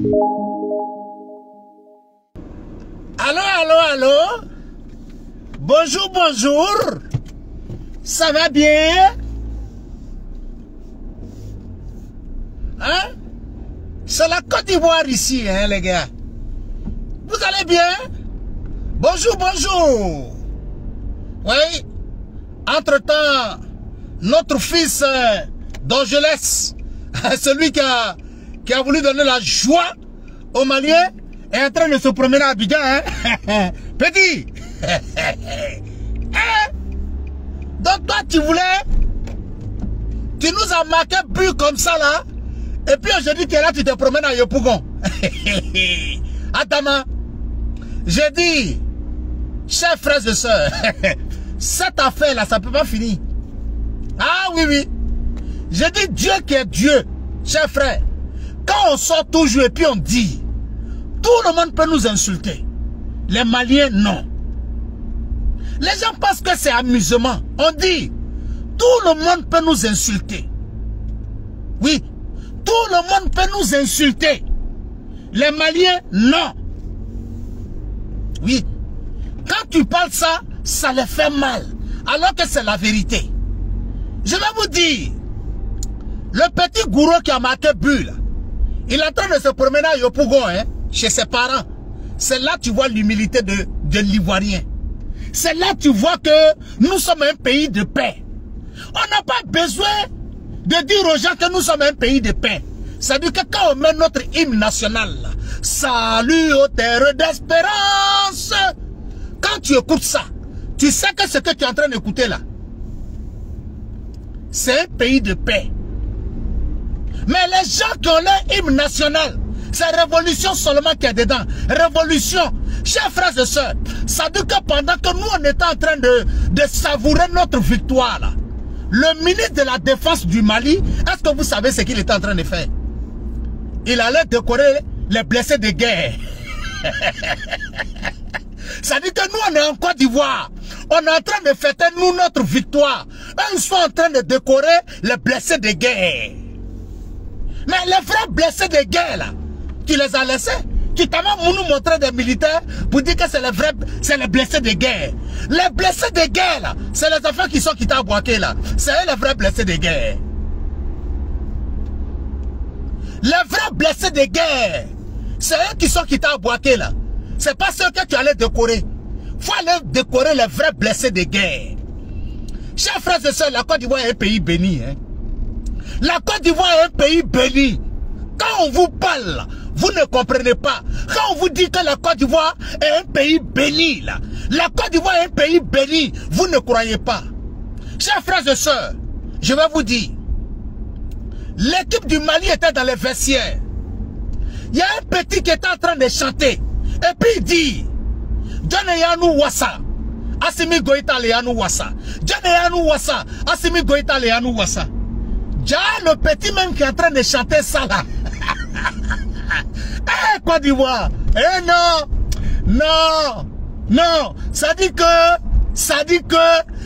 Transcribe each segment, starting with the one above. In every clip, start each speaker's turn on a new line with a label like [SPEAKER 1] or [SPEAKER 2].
[SPEAKER 1] Allô, allô, allô? Bonjour, bonjour. Ça va bien? Hein? C'est la Côte d'Ivoire ici, hein, les gars. Vous allez bien? Bonjour, bonjour. Oui. Entre-temps, notre fils d'Angeles, celui qui a voulu donner la joie aux Maliens, est en train de se promener à Abidjan, hein? Petit. Donc toi, tu nous as marqué but comme ça, là. Et puis aujourd'hui, tu es là, tu te promènes à Yopougon. Adama, j'ai dit, chers frères et sœurs, cette affaire-là, ça ne peut pas finir. Ah oui, oui. J'ai dit Dieu qui est Dieu, chers frères. Quand on sort toujours et puis on dit, tout le monde peut nous insulter. Les Maliens, non. Les gens pensent que c'est amusement. On dit, tout le monde peut nous insulter. Oui, tout le monde peut nous insulter. Les Maliens, non. Oui. Quand tu parles ça, ça les fait mal. Alors que c'est la vérité. Je vais vous dire, le petit gourou qui a marqué but, là, il est en train de se promener à Yopougon, hein, chez ses parents. C'est là que tu vois l'humilité de l'Ivoirien. C'est là que tu vois que nous sommes un pays de paix. On n'a pas besoin de dire aux gens que nous sommes un pays de paix. C'est-à-dire que quand on met notre hymne national, là, salut aux terres d'espérance, quand tu écoutes ça, tu sais que ce que tu es en train d'écouter là, c'est un pays de paix. Mais les gens qui ont leur hymne national, c'est révolution seulement qui est dedans. Révolution. Chers frères et sœurs, ça dit que pendant que nous on était en train de savourer notre victoire là, le ministre de la Défense du Mali, est-ce que vous savez ce qu'il était en train de faire? Il allait décorer les blessés de guerre. Ça dit que nous on est en Côte d'Ivoire. On est en train de fêter nous notre victoire. Eux ils sont en train de décorer les blessés de guerre. Mais les vrais blessés de guerre là, tu les as laissés. Tu t'as même nous montrer des militaires pour dire que c'est les vrais, c'est les blessés de guerre. Les blessés de guerre là, c'est les enfants qui sont quittés à Boaké là. C'est eux les vrais blessés de guerre. Les vrais blessés de guerre, c'est eux qui sont quittés à Boaké là. C'est pas ceux que tu allais décorer. Faut aller décorer les vrais blessés de guerre. Chers frères et sœurs, la Côte d'Ivoire est un pays béni. Hein? La Côte d'Ivoire est un pays béni. Quand on vous parle, vous ne comprenez pas. Quand on vous dit que la Côte d'Ivoire est un pays béni, là, la Côte d'Ivoire est un pays béni, vous ne croyez pas. Chers frères et sœurs, je vais vous dire, l'équipe du Mali était dans les vestiaires. Il y a un petit qui était en train de chanter. Et puis il dit, Djaneyanu Wassa, Assimi Goïta Léanou Wassa. Djaneyanu Wassa, Assimi Goïta Léanou Wassa. Déjà, le petit même qui est en train de chanter ça là. Eh, Côte d'Ivoire. Eh non. Non. Non. Ça dit que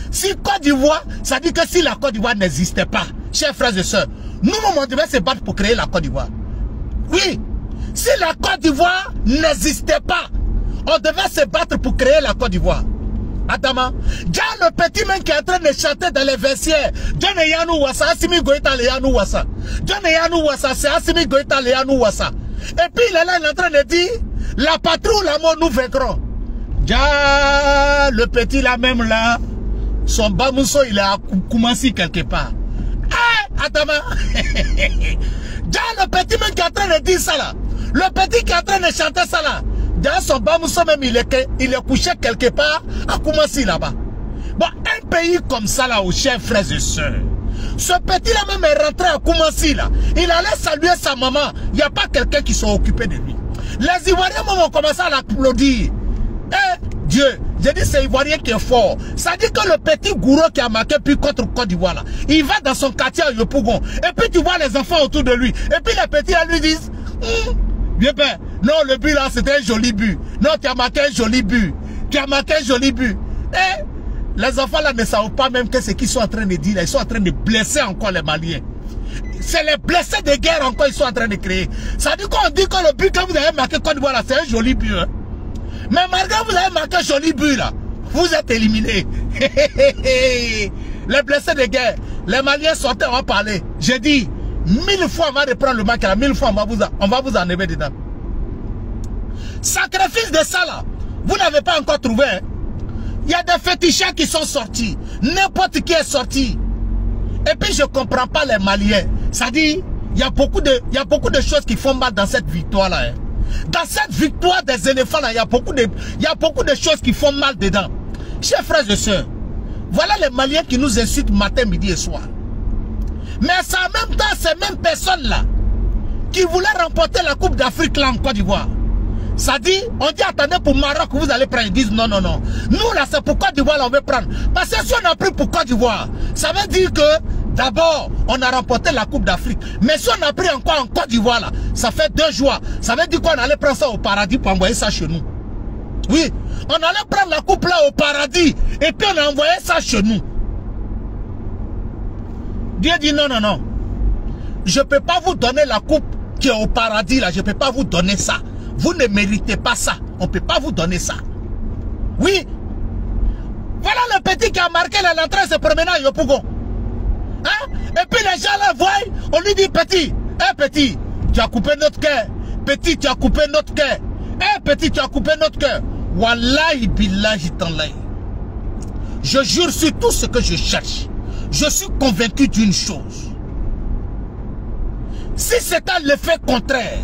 [SPEAKER 1] si Côte d'Ivoire, ça dit que si la Côte d'Ivoire n'existait pas, chers frères et sœurs, nous on devait se battre pour créer la Côte d'Ivoire. Oui. Si la Côte d'Ivoire n'existait pas, on devait se battre pour créer la Côte d'Ivoire. Adama, déjà le petit même qui est en train de chanter dans les vestiaires, Djaneyanu Wassa, Assimi Goïta Léanou Wassa. Djaneyanu Wassa, c'est Assimi Goïta Léanou Wassa. Et puis il est là, il est en train de dire, la patrie ou la mort nous vaincrons. Déjà le petit là même là, son bamousso il est à Koumassi quelque part. Eh, Adama, déjà le petit même qui est en train de dire ça là, le petit qui est en train de chanter ça là, dans son bamousso même il est couché quelque part à Koumassi là-bas. Bon, un pays comme ça là, aux chers frères et sœurs, ce petit là même est rentré à Koumassi là, il allait saluer sa maman, il n'y a pas quelqu'un qui soit occupé de lui. Les Ivoiriens même ont commencé à l'applaudir. Eh Dieu, j'ai dit c'est Ivoirien qui est fort. Ça dit que le petit gourou qui a marqué puis contre Côte d'Ivoire là, il va dans son quartier à Yopougon, et puis tu vois les enfants autour de lui, et puis les petits là lui disent, bien ben, non le but là c'était un joli but, non tu as marqué un joli but, tu as marqué un joli but. Eh, les enfants là ne savent pas même que ce qu'ils sont en train de dire là, ils sont en train de blesser encore les Maliens. c'est les blessés de guerre encore ils sont en train de créer. Ça dit qu'on dit que le but que vous avez marqué Côte d'Ivoire là, c'est un joli but. Hein? Mais malgré que vous avez marqué un joli but là, vous êtes éliminés. Les blessés de guerre, les Maliens sortez, on va parler. J'ai dit, 1000 fois on va reprendre le match là, 1000 fois on va vous enlever dedans. Sacrifice de ça là, vous n'avez pas encore trouvé. Hein? Il y a des féticheurs qui sont sortis. N'importe qui est sorti. Et puis je ne comprends pas les Maliens. Ça dit, il y a beaucoup de choses qui font mal dans cette victoire là. Hein. Dans cette victoire des éléphants là, il y a beaucoup de choses qui font mal dedans. Chers frères et sœurs, voilà les Maliens qui nous insultent matin, midi et soir. Mais c'est en même temps ces mêmes personnes là qui voulaient remporter la Coupe d'Afrique là en Côte d'Ivoire. Ça dit, on dit attendez pour Maroc vous allez prendre. Ils disent non, non, non. Nous là c'est pour Côte d'Ivoire on veut prendre. Parce que si on a pris pour Côte d'Ivoire, ça veut dire que d'abord on a remporté la Coupe d'Afrique. Mais si on a pris encore en Côte d'Ivoire là, ça fait 2 jours. Ça veut dire qu'on allait prendre ça au paradis pour envoyer ça chez nous. Oui, on allait prendre la coupe là au paradis. Et puis on a envoyé ça chez nous. Dieu dit non, non, non. Je ne peux pas vous donner la coupe qui est au paradis là. Je ne peux pas vous donner ça. Vous ne méritez pas ça. On ne peut pas vous donner ça. Oui. Voilà le petit qui a marqué l'entrée se promener à Yopougon. Hein? Et puis les gens là voient, on lui dit petit, petit, tu as coupé notre cœur. Petit, tu as coupé notre cœur. Petit, tu as coupé notre cœur. Wallahi billahi tallahi. Je jure sur tout ce que je cherche. Je suis convaincu d'une chose. Si c'était l'effet contraire,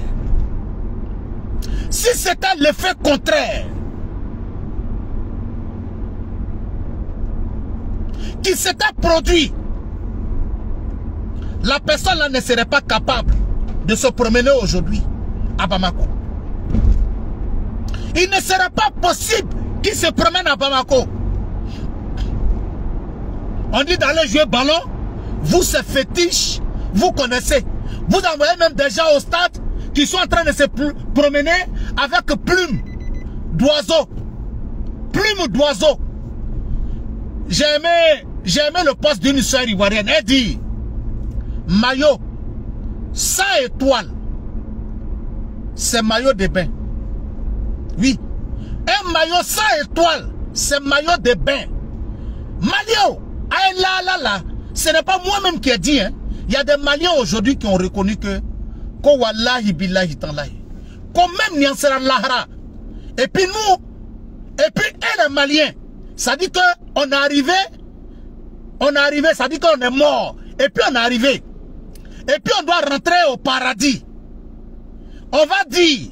[SPEAKER 1] si c'était l'effet contraire qui s'était produit, la personne là ne serait pas capable de se promener aujourd'hui à Bamako. Il ne serait pas possible qu'il se promène à Bamako. On dit d'aller jouer ballon, vous c'est fétiche, vous connaissez. Vous envoyez même des gens au stade qui sont en train de se promener avec plumes d'oiseaux. Plumes d'oiseaux. J'ai aimé le poste d'une soeur ivoirienne. Elle dit, maillot, 100 étoiles, c'est maillot de bain. Oui. Un maillot 100 étoiles, c'est maillot de bain. Maillot, là, ce n'est pas moi-même qui ai dit. Hein. Il y a des Maliens aujourd'hui qui ont reconnu que wallahi billahi tallahi. Qu'on même Nyansera Lahara. Et puis nous, et puis les Maliens, ça dit qu'on est arrivé, ça dit qu'on est mort. Et puis on est arrivé. Et puis on doit rentrer au paradis. On va dire,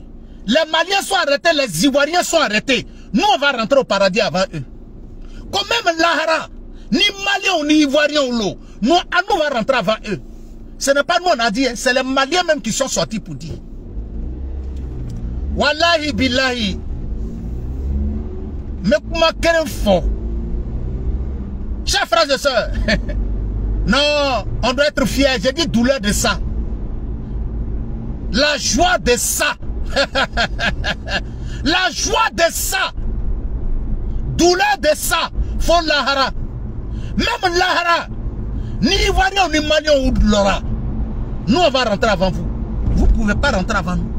[SPEAKER 1] les Maliens sont arrêtés, les Ivoiriens sont arrêtés. Nous on va rentrer au paradis avant eux. Comme même Lahara, ni Maliens ni Ivoiriens ou l'eau, nous on va rentrer avant eux. Ce n'est pas nous on a dit, c'est les Maliens même qui sont sortis pour dire. Wallahi billahi. Mais comment quel fort. Chers frères et sœurs, non, on doit être fiers. J'ai dit douleur de ça. La joie de ça. La joie de ça. Douleur de ça. Font Lahara. Même Lahara. Ni Ivoirien, ni Malien ou de Lora. Nous, on va rentrer avant vous. Vous ne pouvez pas rentrer avant nous.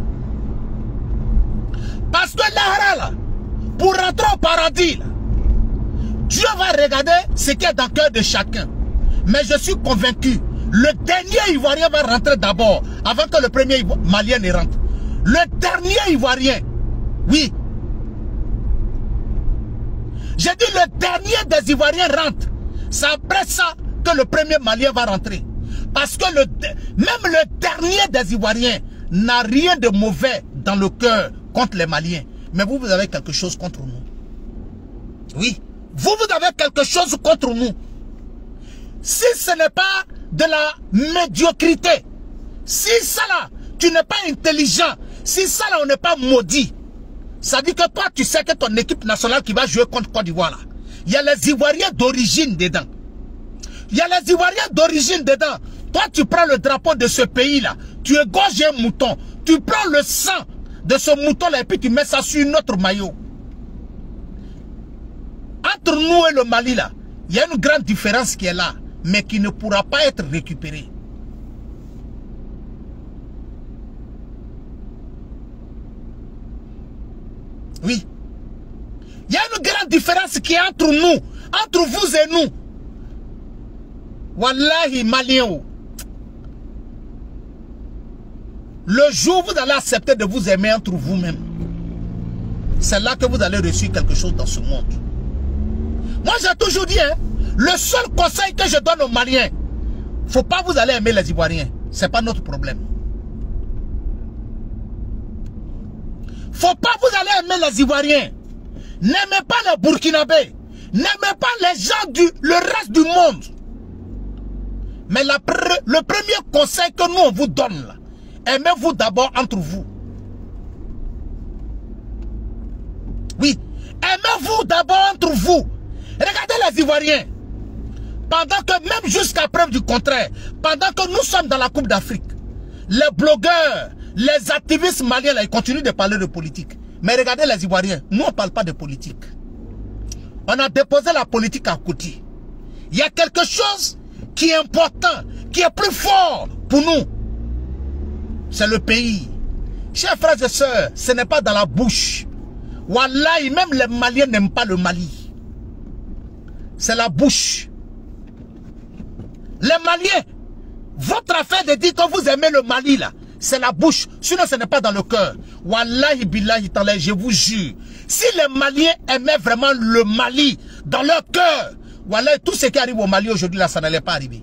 [SPEAKER 1] Parce que Lahara, là, pour rentrer au paradis, là, Dieu va regarder ce qui est dans le cœur de chacun. Mais je suis convaincu, le dernier Ivoirien va rentrer d'abord, avant que le premier Malien ne rentre. Le dernier Ivoirien, oui. J'ai dit le dernier des Ivoiriens rentre. C'est après ça que le premier Malien va rentrer. Parce que même le dernier des Ivoiriens n'a rien de mauvais dans le cœur contre les Maliens. Mais vous avez quelque chose contre nous. Oui. Vous avez quelque chose contre nous. Si ce n'est pas de la médiocrité, si ça là, tu n'es pas intelligent, si ça là, on n'est pas maudit, ça dit que toi, tu sais que ton équipe nationale qui va jouer contre Côte d'Ivoire là, il y a les Ivoiriens d'origine dedans. Il y a les Ivoiriens d'origine dedans. Toi, tu prends le drapeau de ce pays-là, tu égorges un mouton, tu prends le sang de ce mouton-là et puis tu mets ça sur notre maillot. Entre nous et le Mali, là, il y a une grande différence qui est là, mais qui ne pourra pas être récupérée. Oui. Il y a une grande différence qui est entre nous, entre vous et nous. Wallahi, Malien. Le jour où vous allez accepter de vous aimer entre vous-même, c'est là que vous allez réussir quelque chose dans ce monde. Moi, j'ai toujours dit, hein, le seul conseil que je donne aux Maliens, faut pas vous aller aimer les Ivoiriens. C'est pas notre problème. Faut pas vous aller aimer les Ivoiriens. N'aimez pas les Burkinabés. N'aimez pas les gens le reste du monde. Mais le premier conseil que nous on vous donne là, aimez-vous d'abord entre vous. Oui, aimez-vous d'abord entre vous. Regardez les Ivoiriens. Pendant que, même jusqu'à preuve du contraire, pendant que nous sommes dans la Coupe d'Afrique, les blogueurs, les activistes maliens, là, ils continuent de parler de politique. Mais regardez les Ivoiriens, nous on ne parle pas de politique. On a déposé la politique à côté. Il y a quelque chose qui est important, qui est plus fort pour nous. C'est le pays. Chers frères et sœurs, ce n'est pas dans la bouche. Wallahi, même les Maliens n'aiment pas le Mali. C'est la bouche. Les Maliens, votre affaire de dire que vous aimez le Mali là, c'est la bouche. Sinon ce n'est pas dans le cœur. Wallahi billahi ta'ala, je vous jure. Si les Maliens aimaient vraiment le Mali dans leur cœur, wallahi, tout ce qui arrive au Mali aujourd'hui là, ça n'allait pas arriver.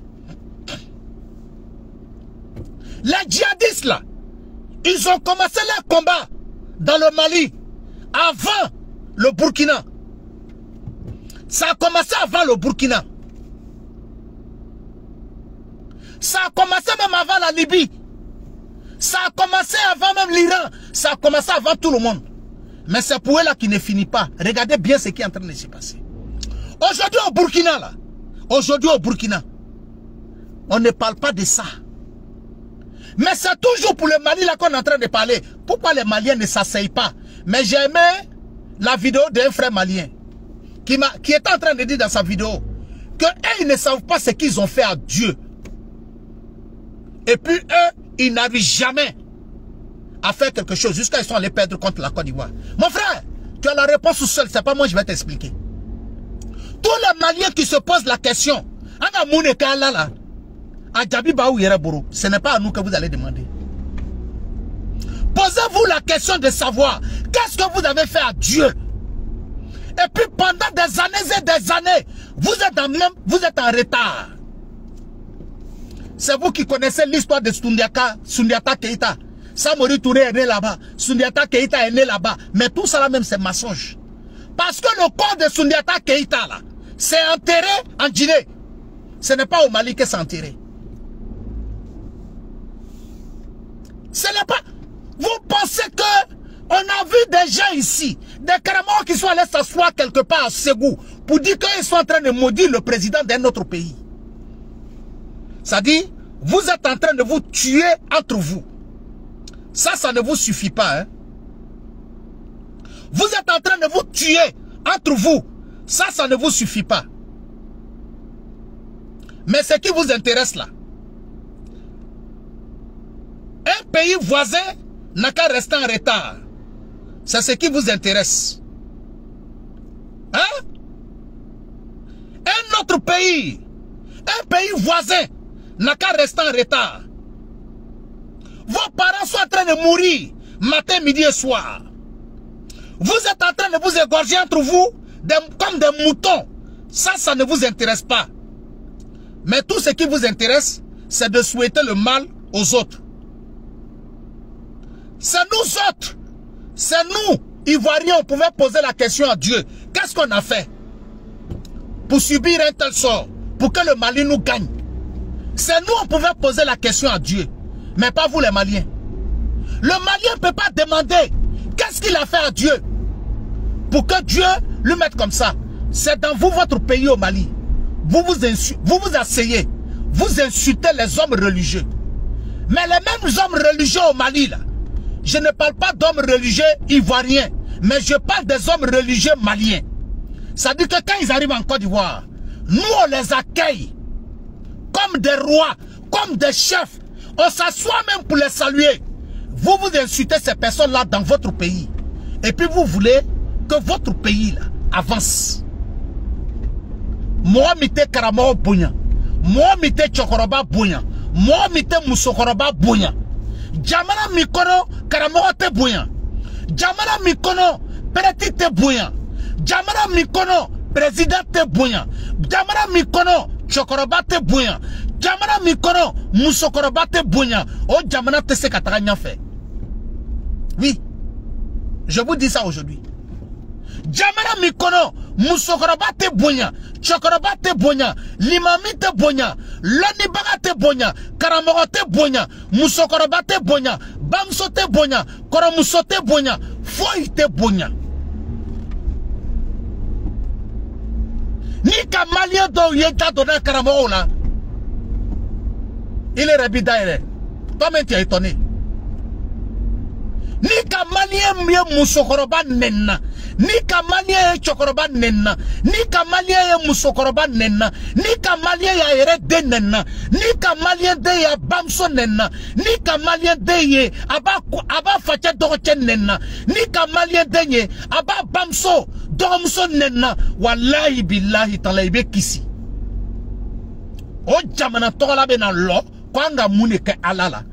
[SPEAKER 1] Les djihadistes là, ils ont commencé leur combat dans le Mali avant le Burkina. Ça a commencé avant le Burkina. Ça a commencé même avant la Libye. Ça a commencé avant même l'Iran. Ça a commencé avant tout le monde. Mais c'est pour eux là qui ne finit pas. Regardez bien ce qui est en train de se passer. Aujourd'hui au Burkina là. Aujourd'hui au Burkina. On ne parle pas de ça. Mais c'est toujours pour le Mali là qu'on est en train de parler. Pourquoi les Maliens ne s'asseyent pas? Mais j'ai aimé la vidéo d'un frère malien qui était en train de dire dans sa vidéo que eux, ils ne savent pas ce qu'ils ont fait à Dieu. Et puis eux, ils n'arrivent jamais à faire quelque chose jusqu'à ils sont allés perdre contre la Côte d'Ivoire. Mon frère, tu as la réponse tout seul, c'est pas moi, je vais t'expliquer. Tous les Maliens qui se posent la question, ce n'est pas à nous que vous allez demander. Posez-vous la question de savoir qu'est-ce que vous avez fait à Dieu. Et puis pendant des années et des années, vous êtes en retard. C'est vous qui connaissez l'histoire de Sundiata Keïta. Samori Touré est né là-bas. Sundiata Keïta est né là-bas. Mais tout ça là même c'est mensonge. Parce que le corps de Sundiata Keïta là, c'est enterré en Guinée. Ce n'est pas au Mali que c'est enterré. Ce n'est pas... Vous pensez que on a vu des gens ici, des Karamans qui sont allés s'asseoir quelque part à Ségou pour dire qu'ils sont en train de maudire le président d'un autre pays. Ça dit, vous êtes en train de vous tuer entre vous. Ça ne vous suffit pas. Hein? Vous êtes en train de vous tuer entre vous. Ça ne vous suffit pas. Mais ce qui vous intéresse là, un pays voisin n'a qu'à rester en retard. C'est ce qui vous intéresse. Hein? Un autre pays, un pays voisin n'a qu'à rester en retard. Vos parents sont en train de mourir matin, midi et soir. Vous êtes en train de vous égorger entre vous comme des moutons. Ça ne vous intéresse pas. Mais tout ce qui vous intéresse, c'est de souhaiter le mal aux autres. C'est nous autres. C'est nous, Ivoiriens, on pouvait poser la question à Dieu. Qu'est-ce qu'on a fait pour subir un tel sort, pour que le Mali nous gagne? C'est nous, on pouvait poser la question à Dieu. Mais pas vous les Maliens. Le Malien ne peut pas demander qu'est-ce qu'il a fait à Dieu pour que Dieu le mette comme ça. C'est dans vous, votre pays au Mali. Vous vous asseyez. Vous insultez les hommes religieux. Mais les mêmes hommes religieux au Mali là, je ne parle pas d'hommes religieux ivoiriens, mais je parle des hommes religieux maliens. Ça dit que quand ils arrivent en Côte d'Ivoire, nous on les accueille comme des rois, comme des chefs. On s'assoit même pour les saluer. Vous insultez ces personnes-là dans votre pays. Et puis vous voulez que votre pays là avance. Moi mite Karamoko Bonya. Moi mite Chokoroba Bonya. Moi mite Musokoroba Bonya. Jamana Mikono Karamoko te Bonya. Jamana Mikono Pereti te Bonya. Jamana Mikono Président te Bonya. Jamana Mikono Chokoroba te Bonya. Jamana Mikono Musokoroba te Bonya. Oh Jamana te se kataganya fait. Oui. Je vous dis ça aujourd'hui. Jamana Mikono, Musokoroba te bonya, Chokoroba te bonya, Limami te bonya, Lonibaga te bonya, Karamoko te bonya, Musokoroba te bonya, Bamso te bonya, Koromuso te bonya, Foy te bonya. Ni ka malien do yenta donné Karamoko là. Il est rabida. Toi-même tu es étonné. Ni ka malien miye Musokoroba nenna. Ni ka malien ye Chokoroba nenna. Ni ka malien ye Musokoroba nenna. Ni ka malien ya yere de nenna. Ni ka malien de ya Bamso nenna. Ni ka malien de ye aba fache doche nenna. Ni ka malien de ye aba Bamso domso nenna. Wallahi billahi tala ibe kisi. O jamana tola be na lo kwanga mune ke alala.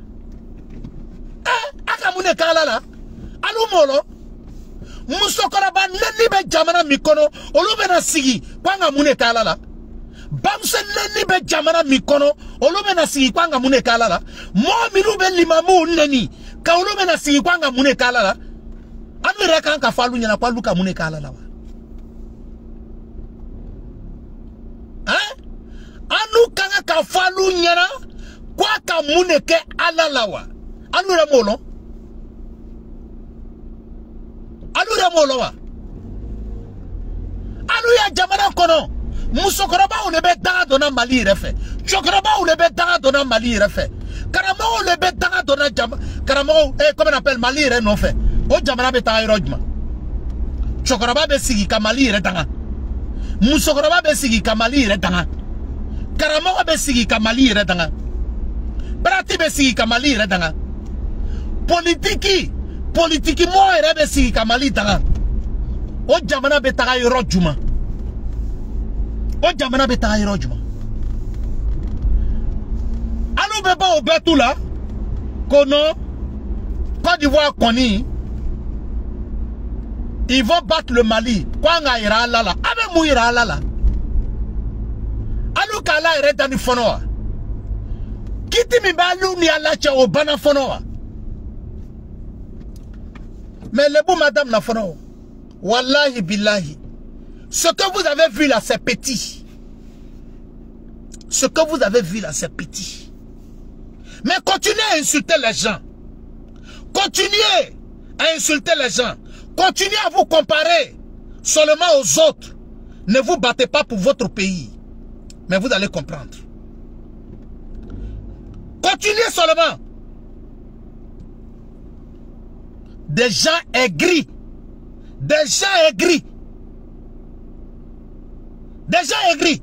[SPEAKER 1] Aka mune ke alala. Alu molo. Musokoroba neni be jamana mikono olu na sigi kwanga mune ke alala. Bamse neni be jamana mikono olu na sigi kwanga mune ke alala. Mo miru be limamu neni ka olu na sigi kwanga mune ke alala. Anu reka ka falu nyana kwa luka mune ke alala wa. Anu kanga ka falu nyana kwa ka mune ke alala wa. Anu remolo. Anu remolo wa. Anu ya jamana kono. Musokoroba ou lebe danga dona Mali refe. Chokoroba ou lebe danga dona Mali refe. Karamoko ou lebe danga dona jama. Karamoko, comment on appelle Mali re non fait. O jamana be taga irojma. Chokoroba be sigi ka Mali re danga. Musokoroba be sigi ka Mali re danga. Karamoko be sigi ka Mali re danga. Brati be sigi ka Mali re danga. Politiki mo ere be sigi ka Mali danga. O jamana be taga irojma. O jamana be taga irojma. Anu beba obetu la. Kono Côte d'Ivoire koni. Ils vont battre le Mali. Kwanga ira lala. Abe mu ira lala. Anu kala ere dani fonoa. Kiti mi balu ni alache obana fonoa. Mais le bout madame na fonoa. Wallahi billahi. Ce que vous avez vu là, c'est petit. Ce que vous avez vu là, c'est petit. Mais continuez à insulter les gens. Continuez à insulter les gens. Continuez à vous comparer seulement aux autres. Ne vous battez pas pour votre pays. Mais vous allez comprendre. Continuez seulement. Des gens aigris. Des gens aigris. Des gens aigris.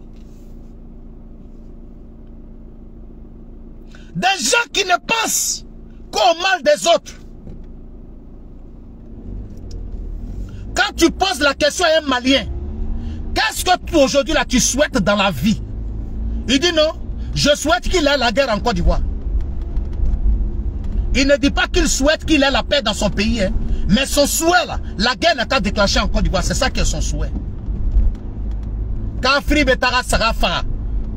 [SPEAKER 1] Des gens qui ne pensent qu'au mal des autres. Quand tu poses la question à un Malien, qu'est-ce que toi aujourd'hui là tu souhaites dans la vie? Il dit non, je souhaite qu'il ait la guerre en Côte d'Ivoire. Il ne dit pas qu'il souhaite qu'il ait la paix dans son pays, hein. Mais son souhait là, la guerre n'a qu'à déclencher en Côte d'Ivoire, c'est ça qui est son souhait. Quand Free Betara Sarafa,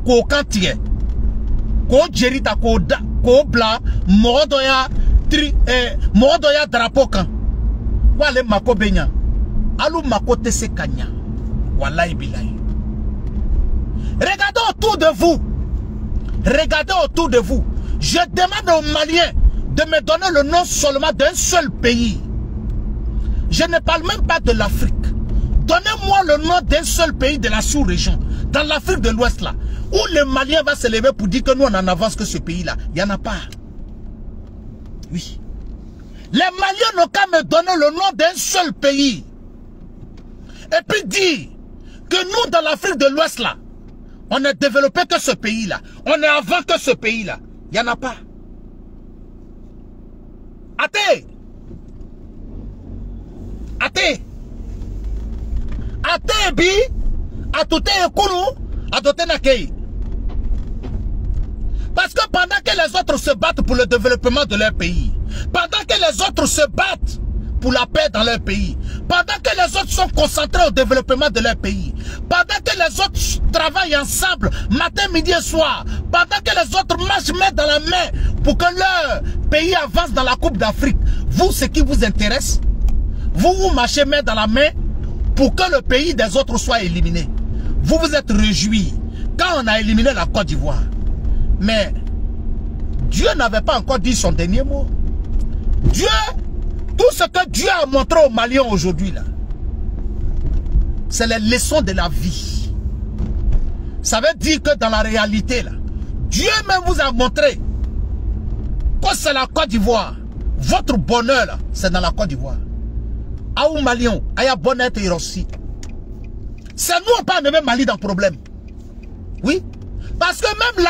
[SPEAKER 1] ko kantie, ko jerita ko bla, modoya drapeau kan, wale mako benya, alu mako tese kanya, wallahi billahi. Regardez autour de vous, regardez autour de vous. Je demande aux Maliens de me donner le nom seulement d'un seul pays. Je ne parle même pas de l'Afrique. Donnez-moi le nom d'un seul pays de la sous-région, dans l'Afrique de l'Ouest là, où les Maliens vont se lever pour dire que nous on en avance que ce pays-là. Il n'y en a pas. Oui. Les Maliens n'ont qu'à me donner le nom d'un seul pays. Et puis dire que nous dans l'Afrique de l'Ouest là, on n'a développé que ce pays-là. On est avant que ce pays-là. Il n'y en a pas. Ate Ebi, Atoute Ekulu, Atoute Nakei. Parce que pendant que les autres se battent pour le développement de leur pays, pendant que les autres se battent pour la paix dans leur pays, pendant que les autres sont concentrés au développement de leur pays, pendant que les autres travaillent ensemble matin, midi et soir, pendant que les autres marchent main dans la main pour que leur pays avance dans la Coupe d'Afrique, vous, ce qui vous intéresse, vous marchez main dans la main pour que le pays des autres soit éliminé. Vous vous êtes réjouis quand on a éliminé la Côte d'Ivoire. Mais Dieu n'avait pas encore dit son dernier mot. Dieu, tout ce que Dieu a montré aux Maliens aujourd'hui, là, c'est les leçons de la vie. Ça veut dire que dans la réalité, là, Dieu même vous a montré que c'est la Côte d'Ivoire. Votre bonheur, là, c'est dans la Côte d'Ivoire. Aou Malion, Aya bonheur et aussi. C'est nous, on pas même Mali dans le problème. Oui. Parce que même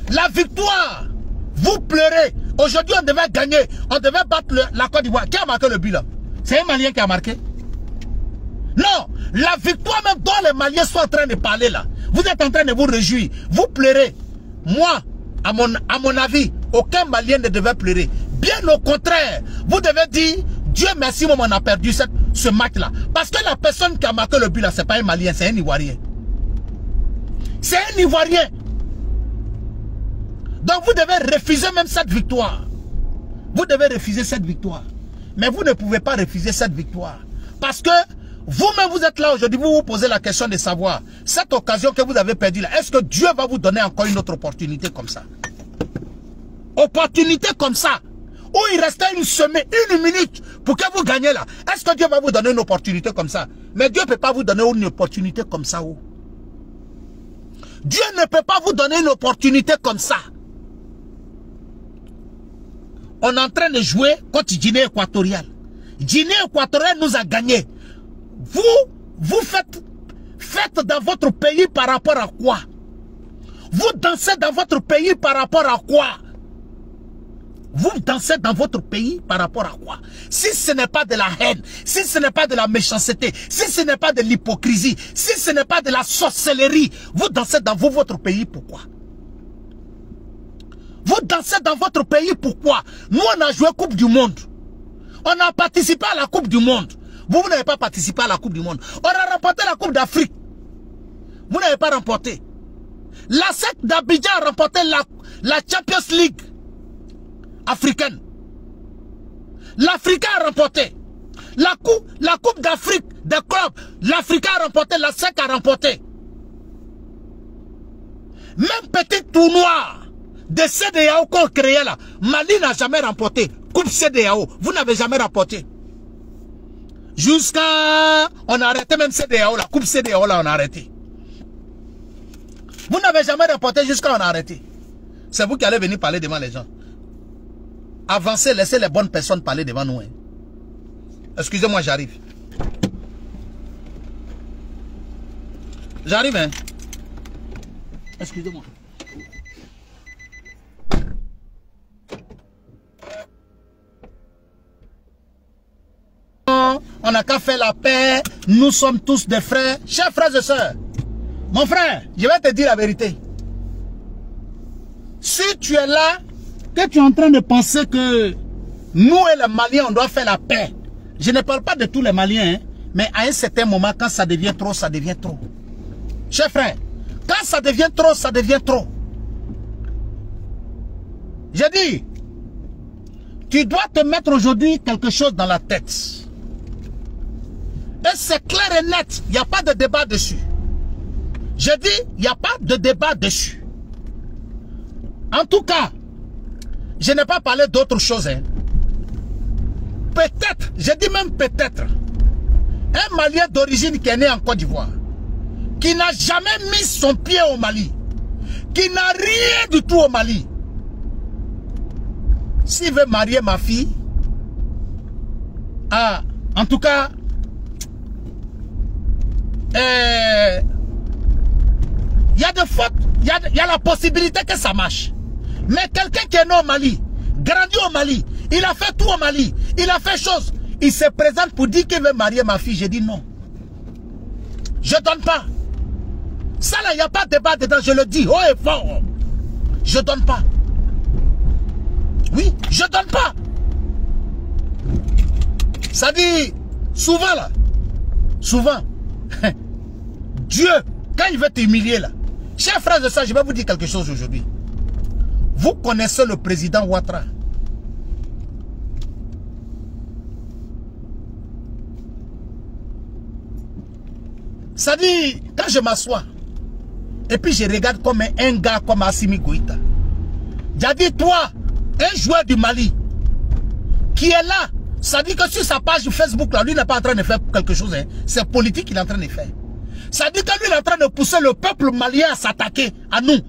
[SPEAKER 1] la victoire, vous pleurez. Aujourd'hui, on devait gagner. On devait battre la Côte d'Ivoire. Qui a marqué le but là? C'est un Malien qui a marqué? Non. La victoire même dont les Maliens sont en train de parler là. Vous êtes en train de vous réjouir. Vous pleurez. Moi, à mon avis, aucun Malien ne devait pleurer. Bien au contraire, vous devez dire, Dieu merci, moi on a perdu ce match là. Parce que la personne qui a marqué le but là, c'est pas un Malien, c'est un Ivoirien. C'est un Ivoirien. Donc vous devez refuser même cette victoire. Vous devez refuser cette victoire. Mais vous ne pouvez pas refuser cette victoire. Parce que vous-même vous êtes là aujourd'hui, vous vous posez la question de savoir, cette occasion que vous avez perdue là, est-ce que Dieu va vous donner encore une autre opportunité comme ça? Opportunité comme ça, où il restait une semaine, une minute pour que vous gagnez là. Est-ce que Dieu va vous donner une opportunité comme ça? Mais Dieu ne peut pas vous donner une opportunité comme ça. Où? Dieu ne peut pas vous donner une opportunité comme ça. On est en train de jouer contre Guinée équatoriale. Guinée équatoriale nous a gagné. Vous faites dans votre pays par rapport à quoi? Vous dansez dans votre pays par rapport à quoi? Vous dansez dans votre pays par rapport à quoi? Si ce n'est pas de la haine, si ce n'est pas de la méchanceté, si ce n'est pas de l'hypocrisie, si ce n'est pas de la sorcellerie, vous dansez dans votre pays pourquoi? Vous dansez dans votre pays pourquoi? Nous on a joué Coupe du Monde. On a participé à la Coupe du Monde. Vous n'avez pas participé à la Coupe du Monde. On a remporté la Coupe d'Afrique. Vous n'avez pas remporté. La SEC d'Abidjan a remporté la Champions League africaine. L'Africain a remporté. La Coupe d'Afrique des clubs. L'Africain a remporté, la SEC a remporté. Même petit tournoi de CEDEAO qu'on créait là, Mali n'a jamais remporté. Coupe CEDEAO, vous n'avez jamais remporté. Jusqu'à... On a arrêté même CEDEAO, la Coupe CEDEAO là, on a arrêté. Vous n'avez jamais remporté jusqu'à on a arrêté. C'est vous qui allez venir parler devant les gens. Avancez, laissez les bonnes personnes parler devant nous. Hein. Excusez-moi, j'arrive. J'arrive, hein. Excusez-moi. On n'a qu'à faire la paix. Nous sommes tous des frères. Chers frères et sœurs, mon frère, je vais te dire la vérité. Si tu es là, que tu es en train de penser que nous et les Maliens, on doit faire la paix. Je ne parle pas de tous les Maliens, hein, mais à un certain moment, quand ça devient trop, ça devient trop. Chers frères, quand ça devient trop, ça devient trop. J'ai dit, tu dois te mettre aujourd'hui quelque chose dans la tête. Et c'est clair et net, il n'y a pas de débat dessus. Je dis, il n'y a pas de débat dessus. En tout cas, je n'ai pas parlé d'autre chose. Hein. Peut-être, je dis même peut-être, un Malien d'origine qui est né en Côte d'Ivoire, qui n'a jamais mis son pied au Mali, qui n'a rien du tout au Mali, s'il veut marier ma fille, en tout cas, il y a de fautes, il y a la possibilité que ça marche. Mais quelqu'un qui est né au Mali, grandi au Mali, il a fait tout au Mali, il a fait chose, il se présente pour dire qu'il veut marier ma fille. J'ai dit non. Je ne donne pas. Ça là, il n'y a pas de débat dedans, je le dis haut et fort. Je ne donne pas. Oui, je ne donne pas. Ça dit, souvent là, souvent, Dieu, quand il veut t'humilier là, chers frères de ça, je vais vous dire quelque chose aujourd'hui. Vous connaissez le président Ouattara. Ça dit, quand je m'assois, et puis je regarde comme un gars comme Assimi Goïta. J'ai dit, toi, un joueur du Mali, qui est là, ça dit que sur sa page Facebook, là, lui n'est pas en train de faire quelque chose. Hein. C'est politique qu'il est en train de faire. Ça dit que lui il est en train de pousser le peuple malien à s'attaquer à nous,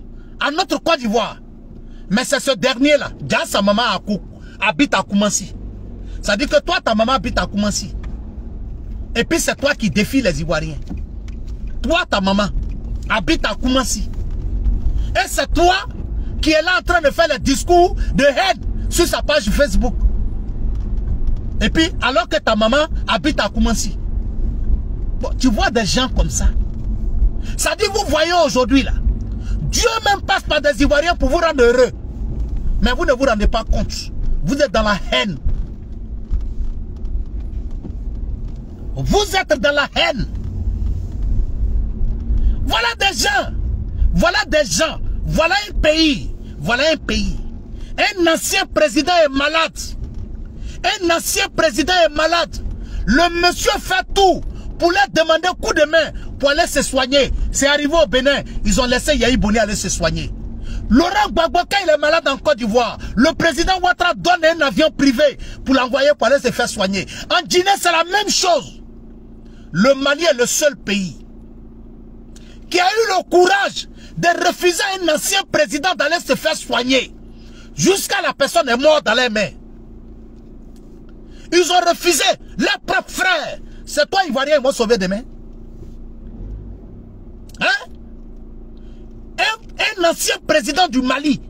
[SPEAKER 1] à notre Côte d'Ivoire. Mais c'est ce dernier-là, déjà sa maman habite à Koumansi. Ça dit que toi, ta maman habite à Koumansi. Et puis c'est toi qui défies les Ivoiriens. Toi, ta maman habite à Koumansi. Et c'est toi qui est là en train de faire les discours de haine sur sa page Facebook. Et puis, alors que ta maman habite à Koumansi. Bon, tu vois des gens comme ça. Ça dit, vous voyez aujourd'hui là, Dieu même passe par des Ivoiriens pour vous rendre heureux. Mais vous ne vous rendez pas compte. Vous êtes dans la haine. Vous êtes dans la haine. Voilà des gens. Voilà des gens. Voilà un pays. Voilà un pays. Un ancien président est malade. Un ancien président est malade. Le monsieur fait tout pour leur demander un coup de main pour aller se soigner. C'est arrivé au Bénin. Ils ont laissé Yahi Boni aller se soigner. Laurent Gbagbo, quand il est malade en Côte d'Ivoire, le président Ouattara donne un avion privé pour l'envoyer pour aller se faire soigner. En Guinée, c'est la même chose. Le Mali est le seul pays qui a eu le courage de refuser à un ancien président d'aller se faire soigner. Jusqu'à la personne est morte dans les mains. Ils ont refusé leurs propres frères. C'est toi, Ivoirien, ils vont sauver demain. Hein? Un ancien président du Mali,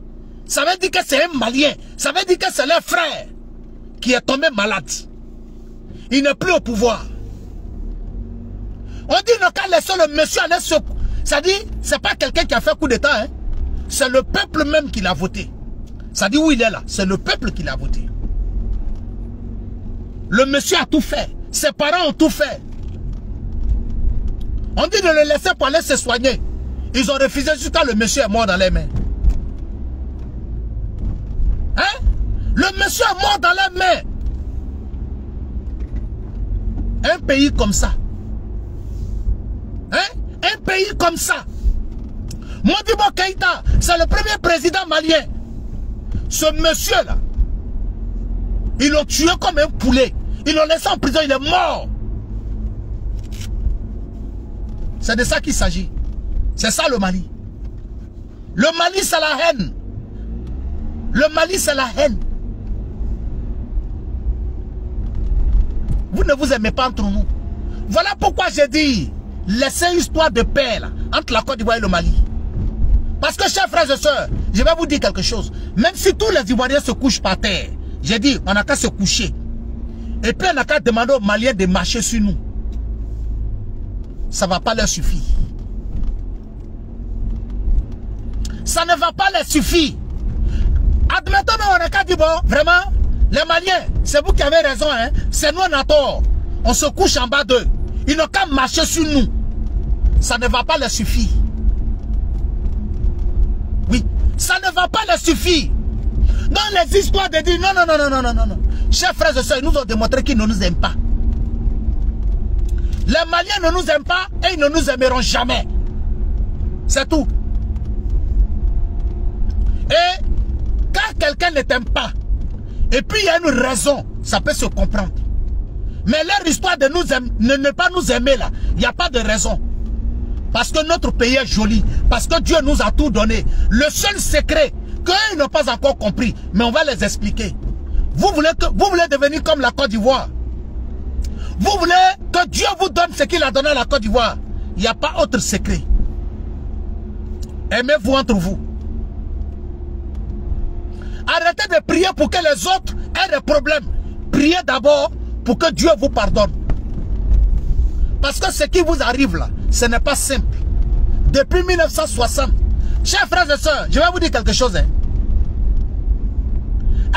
[SPEAKER 1] ça veut dire que c'est un Malien. Ça veut dire que c'est leur frère qui est tombé malade. Il n'est plus au pouvoir. On dit non, quand laissons le monsieur aller se... Ça dit, c'est pas quelqu'un qui a fait coup d'état. Hein? C'est le peuple même qui l'a voté. Ça dit où il est là. C'est le peuple qui l'a voté. Le monsieur a tout fait. Ses parents ont tout fait. On dit de le laisser pour aller se soigner. Ils ont refusé jusqu'à le monsieur est mort dans les mains. Hein? Le monsieur est mort dans les mains. Un pays comme ça. Hein? Un pays comme ça. Modibo Keïta, c'est le premier président malien. Ce monsieur-là, ils l'ont tué comme un poulet. Ils l'ont laissé en prison, il est mort. C'est de ça qu'il s'agit. C'est ça le Mali. Le Mali, c'est la haine. Le Mali, c'est la haine. Vous ne vous aimez pas entre nous. Voilà pourquoi j'ai dit, laissez une histoire de paix là, entre la Côte d'Ivoire et le Mali. Parce que, chers frères et sœurs, je vais vous dire quelque chose. Même si tous les Ivoiriens se couchent par terre, j'ai dit, on n'a qu'à se coucher. Et puis on n'a qu'à demander aux Maliens de marcher sur nous. Ça ne va pas leur suffire. Ça ne va pas leur suffire. Admettons, on n'a qu'à dire, bon, vraiment, les Maliens, c'est vous qui avez raison, hein. C'est nous, on a tort. On se couche en bas d'eux. Ils n'ont qu'à marcher sur nous. Ça ne va pas leur suffire. Oui, ça ne va pas leur suffire. Dans les histoires de dire, non, non, non, non, non, non, non. Chers frères et sœurs, ils nous ont démontré qu'ils ne nous aiment pas. Les Maliens ne nous aiment pas et ils ne nous aimeront jamais. C'est tout. Et quand quelqu'un ne t'aime pas, et puis il y a une raison, ça peut se comprendre. Mais leur histoire de ne pas nous aimer là, il n'y a pas de raison. Parce que notre pays est joli, parce que Dieu nous a tout donné. Le seul secret qu'eux n'ont pas encore compris, mais on va les expliquer. Vous voulez devenir comme la Côte d'Ivoire. Vous voulez que Dieu vous donne ce qu'il a donné à la Côte d'Ivoire. Il n'y a pas autre secret. Aimez-vous entre vous. Arrêtez de prier pour que les autres aient des problèmes. Priez d'abord pour que Dieu vous pardonne. Parce que ce qui vous arrive là, ce n'est pas simple. Depuis 1960, chers frères et sœurs, je vais vous dire quelque chose. Hein.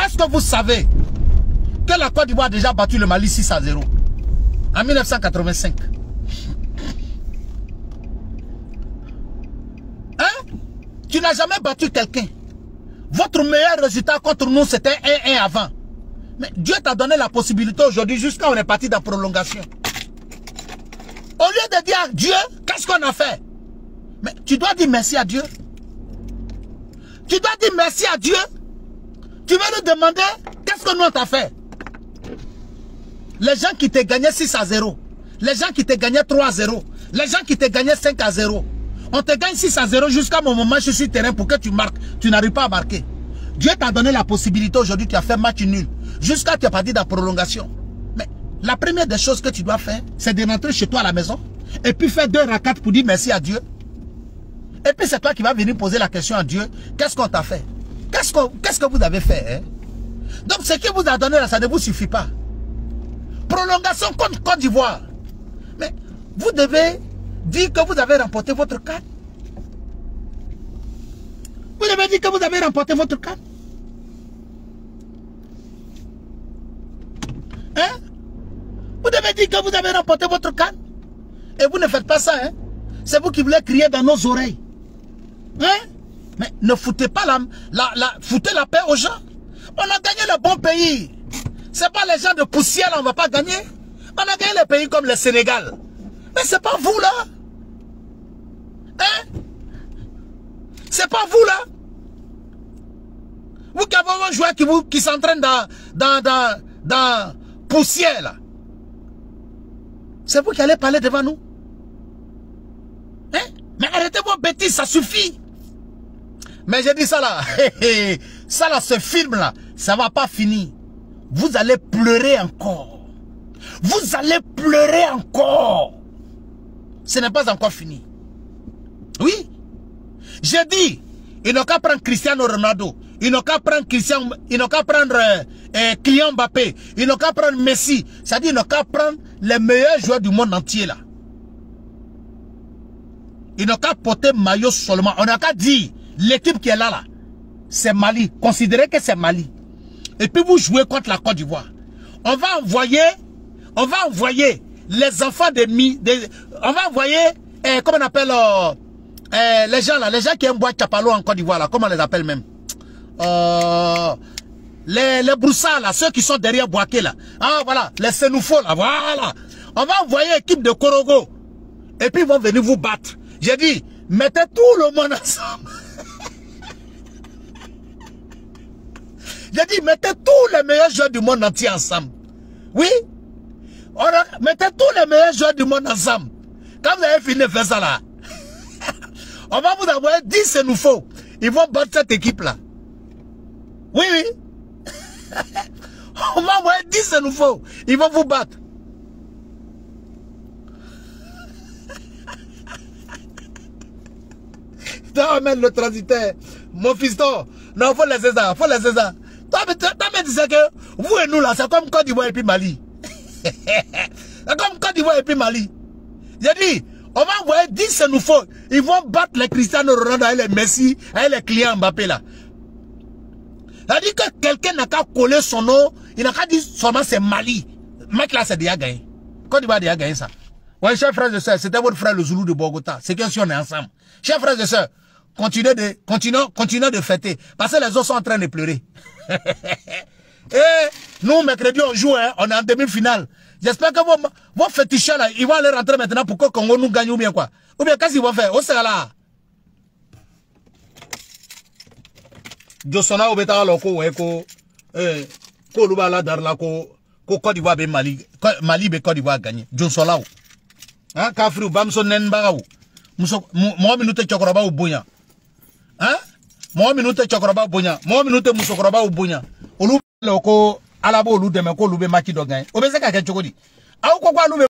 [SPEAKER 1] Est-ce que vous savez que la Côte d'Ivoire a déjà battu le Mali 6-0 en 1985? Hein? Tu n'as jamais battu quelqu'un. Votre meilleur résultat contre nous, c'était 1-1 avant. Mais Dieu t'a donné la possibilité aujourd'hui jusqu'à on est parti dans prolongation. Au lieu de dire à Dieu, qu'est-ce qu'on a fait? Mais tu dois dire merci à Dieu. Tu dois dire merci à Dieu. Tu vas nous demander, qu'est-ce que nous on t'a fait? Les gens qui t'ont gagné 6-0, les gens qui t'ont gagné 3-0, les gens qui t'ont gagné 5-0, on te gagne 6-0 jusqu'à mon moment je suis sur le terrain pour que tu marques. Tu n'arrives pas à marquer. Dieu t'a donné la possibilité aujourd'hui, tu as fait match nul. Jusqu'à tu es parti dans la prolongation. Mais la première des choses que tu dois faire, c'est de rentrer chez toi à la maison et puis faire 2 rakats pour dire merci à Dieu. Et puis c'est toi qui vas venir poser la question à Dieu. Qu'est-ce qu'on t'a fait? Qu'est-ce que vous avez fait? Hein? Donc ce qui vous a donné là, ça ne vous suffit pas. Prolongation contre Côte d'Ivoire. Mais vous devez dire que vous avez remporté votre CAN. Vous devez dire que vous avez remporté votre CAN. Hein? Vous devez dire que vous avez remporté votre CAN. Et vous ne faites pas ça. Hein? C'est vous qui voulez crier dans nos oreilles. Hein? Mais ne foutez pas foutez la paix aux gens. On a gagné le bon pays. C'est pas les gens de poussière là, on va pas gagner. On a gagné les pays comme le Sénégal. Mais c'est pas vous là. Hein? C'est pas vous là. Vous qui avez un joueur qui s'entraîne dans poussière là. C'est vous qui allez parler devant nous. Hein? Mais arrêtez vos bêtises, ça suffit. Mais j'ai dit ça là. Ça là, ce film là, ça va pas finir. Vous allez pleurer encore. Vous allez pleurer encore. Ce n'est pas encore fini. Oui. J'ai dit, ils n'ont qu'à prendre Cristiano Ronaldo. Ils n'ont qu'à prendre Kylian Mbappé. Ils n'ont qu'à prendre Messi. C'est-à-dire, ils n'ont qu'à prendre les meilleurs joueurs du monde entier là. Ils n'ont qu'à porter maillot seulement. On n'a qu'à dire, l'équipe qui est là, c'est Mali. Considérez que c'est Mali. Et puis vous jouez contre la Côte d'Ivoire. On va envoyer les enfants on va envoyer, comment on appelle les gens là, les gens qui aiment boire Chapalo en Côte d'Ivoire là, comment on les appelle même? Les broussards là, ceux qui sont derrière Boaké là. Ah voilà, les Sénoufos là, voilà. On va envoyer l'équipe de Korogo. Et puis ils vont venir vous battre. J'ai dit, mettez tout le monde ensemble. J'ai dit, mettez tous les meilleurs joueurs du monde entier ensemble. Oui. Mettez tous les meilleurs joueurs du monde ensemble. Quand vous avez fini de faire ça là, on va vous envoyer 10 Sénoufos. Ils vont battre cette équipe là. Oui, oui. On va envoyer 10 Sénoufos. Ils vont vous battre. Non, mais le transiteur, mon fiston, non, faut laisser ça, faut laisser ça. Toi, mais tu sais que vous et nous là, c'est comme Côte d'Ivoire et puis Mali. C'est comme Côte d'Ivoire et puis Mali. J'ai dit, on va envoyer 10 Sénoufos. Ils vont battre les Cristiano Ronaldo et les Messi et les Kylian Mbappé là. C'est-à-dire que quelqu'un n'a qu'à coller son nom, il n'a qu'à dire seulement c'est Mali. Mec là, c'est déjà gagné. Côte d'Ivoire a déjà gagné ça. Ouais, chers frères et sœurs, c'était votre frère le Zoulou de Bogota. C'est que si on est ensemble. Chers frères et sœurs, continuez de fêter. Parce que les autres sont en train de pleurer. Et nous, mercredi, on joue, hein, on est en demi-finale. J'espère que vos féticheurs là, ils vont aller rentrer maintenant pour que le Congo nous gagne ou bien quoi. Ou bien qu'est-ce qu'ils vont faire? Au sera là. Josona obeta loko eko ko lubala darla ko Côte d'Ivoire be Mali be Côte d'Ivoire gagné. Josona hein kafri bamso nen bagaw. Mo minute chokoroba ubunya. Hein? Mo minute chokoroba ubunya. Mo minute musokoroba ubunya. Olu loko alabo olu deme ko lube maki do gagné. Obese ka ke chokodi. Awu ko kwa lube